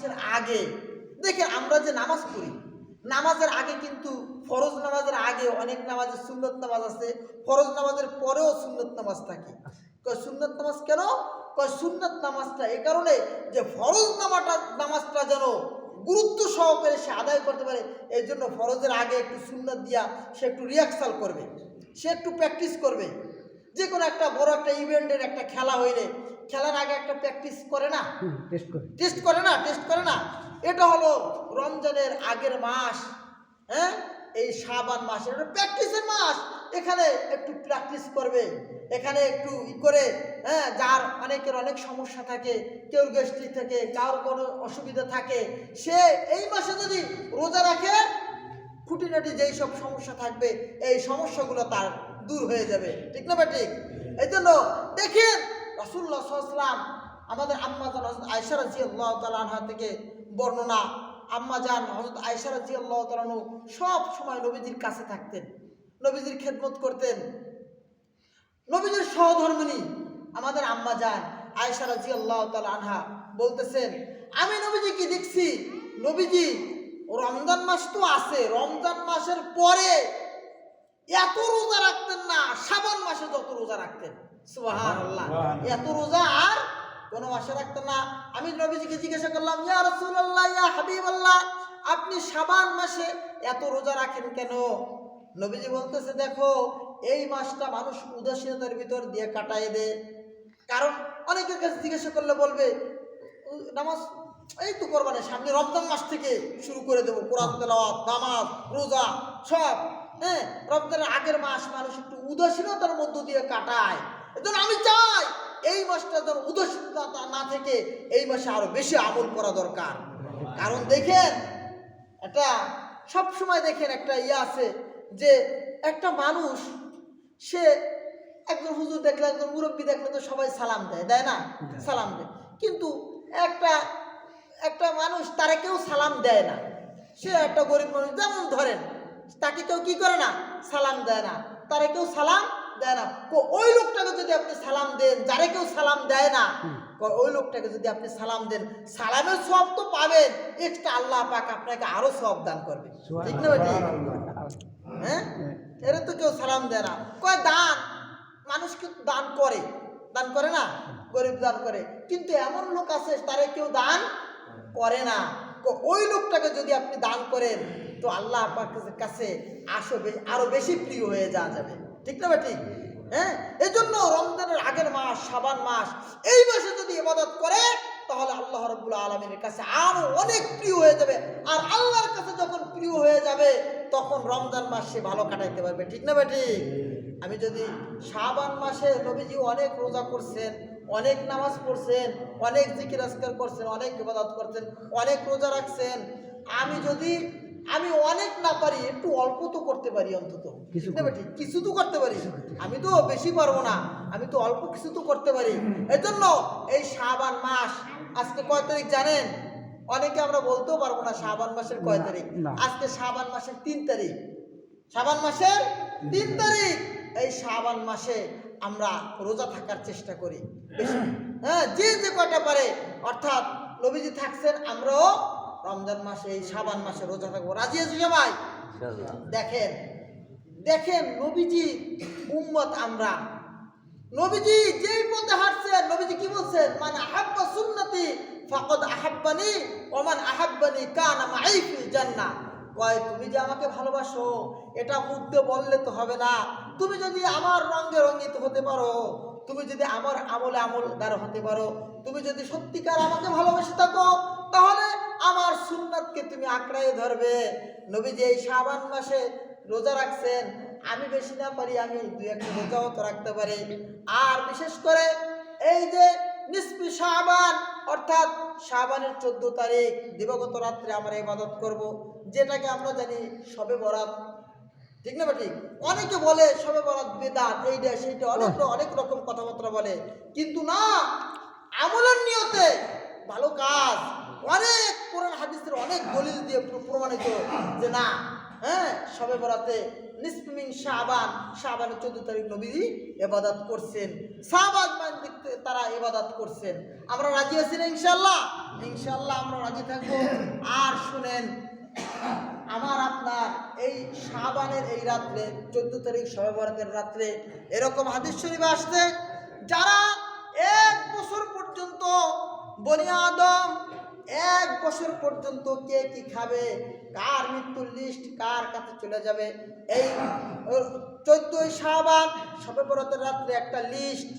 মাসের আগে দেখেন আমরা যে নামাজ পড়ি, নামাজের আগে কিন্তু ফরজ নামাজের আগে অনেক নামাজের সুন্নত নামাজ আছে, ফরজ নামাজের পরেও সুন্নত নামাজ থাকে। সুন্নত নামাজ কেন? সুন্নত নামাজটা এই কারণে যে ফরজ নামাজটা যেন গুরুত্ব সহকারে সে আদায় করতে পারে, এই জন্য ফরজের আগে একটু সুন্নত দিয়া সে একটু রিহার্সাল করবে, সে একটু প্র্যাকটিস করবে। যে কোনো একটা বড় একটা ইভেন্টের একটা খেলা হইলে খেলার আগে একটা প্র্যাকটিস করে না, টেস্ট করে না। এটা হলো রমজানের আগের মাস, হ্যাঁ, এই শাবান মাস এটা প্র্যাকটিসের মাস। এখানে একটু প্র্যাকটিস করবে, এখানে একটু করে, হ্যাঁ, যার অনেকের অনেক সমস্যা থাকে, কেউ গ্যাস্ট্রিক থাকে, কারোর কোনো অসুবিধা থাকে, সে এই মাসে যদি রোজা রাখে খুঁটিনাটি যেই সব সমস্যা থাকবে এই সমস্যাগুলো তার দূর হয়ে যাবে। ঠিক না ঠিক? এই জন্য দেখেন রাসূলুল্লাহ সাল্লাল্লাহু আলাইহি ওয়াসাল্লাম আমাদের আম্মাজান হযরত আয়েশা রাদিয়াল্লাহু তাআলা আনহা থেকে বর্ণনা, আম্মাজান হযরত আয়েশা রাদিয়াল্লাহু তাআলা সব সময় নবীজির কাছে থাকতেন, নবীজির খেদমত করতেন। নবীজির সহধর্মিণী আমাদের আম্মাজান আয়েশা রাদিয়াল্লাহু তাআলা আনহা বলতেছেন, আমি নবীজিকে দেখছি, নবীজি রমজান মাস তো আছে, রমজান মাসের পরে এত রোজা রাখতেন না শাবান মাসে যত রোজা রাখতেন। সুবহানাল্লাহ, এত রোজা আর কোন মাসে রাখতেন না। আমি নবীজিকে জিজ্ঞাসা করলাম, ইয়া রাসূলুল্লাহ, ইয়া হাবিবাল্লাহ, আপনি শাবান মাসে এত রোজা রাখেন কেন? নবীজি বলতেছে, দেখো এই মাসটা মানুষ উদাসীনতার ভিতর দিয়ে কাটায় দেয়। কারণ অনেকের কাছে জিজ্ঞাসা করলে বলবে নামাজ এই তো করবা না, সামনে রমজান মাস থেকে শুরু করে দেবো, কোরআন তেলাওয়াত, নামাজ, রোজা সব, হ্যাঁ, রমজানের আগের মাস মানুষ একটু উদাসীনতার মধ্য দিয়ে কাটায়। এজন্য আমি চাই এই মাসটা যেন উদাসীনতা না থেকে এই মাসে আরো বেশি আমল করা দরকার। কারণ দেখেন এটা সবসময় দেখেন একটা আছে যে একটা মানুষ, সে একজন হুজুর দেখলে, একজন মুরব্বী দেখলে তো সবাই সালাম দেয়, দেয় না? সালাম দেয়। কিন্তু একটা মানুষ তারে কেউ সালাম দেয় না, সে একটা গরিব মানুষ, যেমন ধরেন তাকে কেউ কি করে না, সালাম দেয় না, তারে কেউ সালাম দেয় না। ওই লোকটাকে যদি আপনি সালাম দেন, যারে কেউ সালাম দেয় না, ওই লোকটাকে যদি আপনি সালাম দেন, সালামের সওয়াব তো পাবেন, এক্সট্রা আল্লাহ পাক আপনাকে আরো সওয়াব দান করবে। ঠিক না বেটি? হ্যাঁ, এরা তো কেউ সালাম দেয় না। কয় দান, মানুষ কিন্তু দান করে না, গরিব দান করে, কিন্তু এমন লোক আছে তারে কেউ দান করে না। ওই লোকটাকে যদি আপনি দান করেন তো আল্লাহ পাকের কাছে আরো বেশি প্রিয় হয়ে যাওয়া যাবে। ঠিক না ঠিক? হ্যাঁ, এই জন্য রমজানের আগের মাস শাবান মাস, এই মাসে যদি ইবাদত করে তাহলে আল্লাহ রাব্বুল আলামিনের কাছে আরো অনেক প্রিয় হয়ে যাবে। আর আল্লাহর কাছে যখন প্রিয় হয়ে যাবে তখন রমজান মাস সে ভালো কাটাইতে পারবে। ঠিক না ঠিক? আমি যদি শাবান মাসে নবীজি অনেক রোজা করছেন, অনেক নামাজ পড়ছেন, অনেক জিকির আজকার করছেন, অনেক ইবাদত করছেন, অনেক রোজা রাখছেন, আমি অনেক না পারি, একটু অল্প তো করতে পারি, অন্তত কিছু তো করতে পারি। আমি তো বেশি পারবো না, আমি তো অল্প কিছু তো করতে পারি। এই জন্য এই শাবান মাস আজকে কয় তারিখ জানেন? অনেকে আমরা বলতেও পারবো না শাবান মাসের কয় তারিখ। আজকে শাবান মাসের 3 তারিখ, শাবান মাসের 3 তারিখ। এই শাবান মাসে আমরা রোজা থাকার চেষ্টা করি বেশি, হ্যাঁ, যে কয়টা পারে। অর্থাৎ নবীজি থাকছেন, আমরাও রমজান মাসে এই শাবান মাসে রোজা থাকবো। রাজি আছি সবাই? দেখেন নবীজি উম্মত আমরা, নবীজি যেই পথে হাঁটছেন, নবীজি কি বলছেন? মান আহাব্বা সুন্নতি ফাকাদ আহাব্বানি ওয়া মান আহাব্বানি কানা মাই ফিল জান্নাহ। কয় তুমি যে আমাকে ভালোবাসো এটা মুখ দিয়ে বললে তো হবে না, তুমি যদি আমার রঙে রঙিত হতে পারো, তুমি যদি আমার আমলে আমলদার হতে পারো, তুমি যদি সত্যিকার আমাকে ভালোবেসে থাকো, তাহলে আমার সুন্নাতকে তুমি আঁকড়ায় ধরবে। নবীজি এই শাবান মাসে রোজা রাখছেন, আমি বেশি না পারি, আমি 2-1 রোজাও তো রাখতে পারি। আর বিশেষ করে এই যে নিসফি শাবান, অর্থাৎ শাবানের 14 তারিখ দিবাগত রাত্রে আমরা ইবাদত করব, যেটাকে আমরা জানি শবে বরাত। ঠিক না ঠিক? অনেকে বলে শবে বরাত বিদআত, এইটা সেইটা অনেক রকম কথাবার্তা বলে, কিন্তু না, আমলের নিয়তে ভালো কাজ অনেক কোরআন হাদিসের অনেক দলিল দিয়ে প্রমাণিত যে না, হ্যাঁ, শবে বরাতে নিসফমিন শাবান, শাবানের 14 তারিখ নবীজি ইবাদত করছেন, সাহাবাজ মান দেখতে তারা ইবাদত করছেন। আমরা রাজি আছি না ইনশাআল্লাহ? ইনশাআল্লাহ আমরা রাজি থাকবো। আর শুনেন, আমার আপনার এই শাবানের এই রাত্রে 14 তারিখ শবে বরাতের রাত্রে এরকম হাদিস শরীফে আসছে, যারা 1 বছর পর্যন্ত বনি আদম 1 বছর পর্যন্ত কে কি খাবে, কার মৃত্যুর লিস্ট কার কাছে চলে যাবে, এই 14 শাবান শবে বরাতের রাত্রে একটা লিস্ট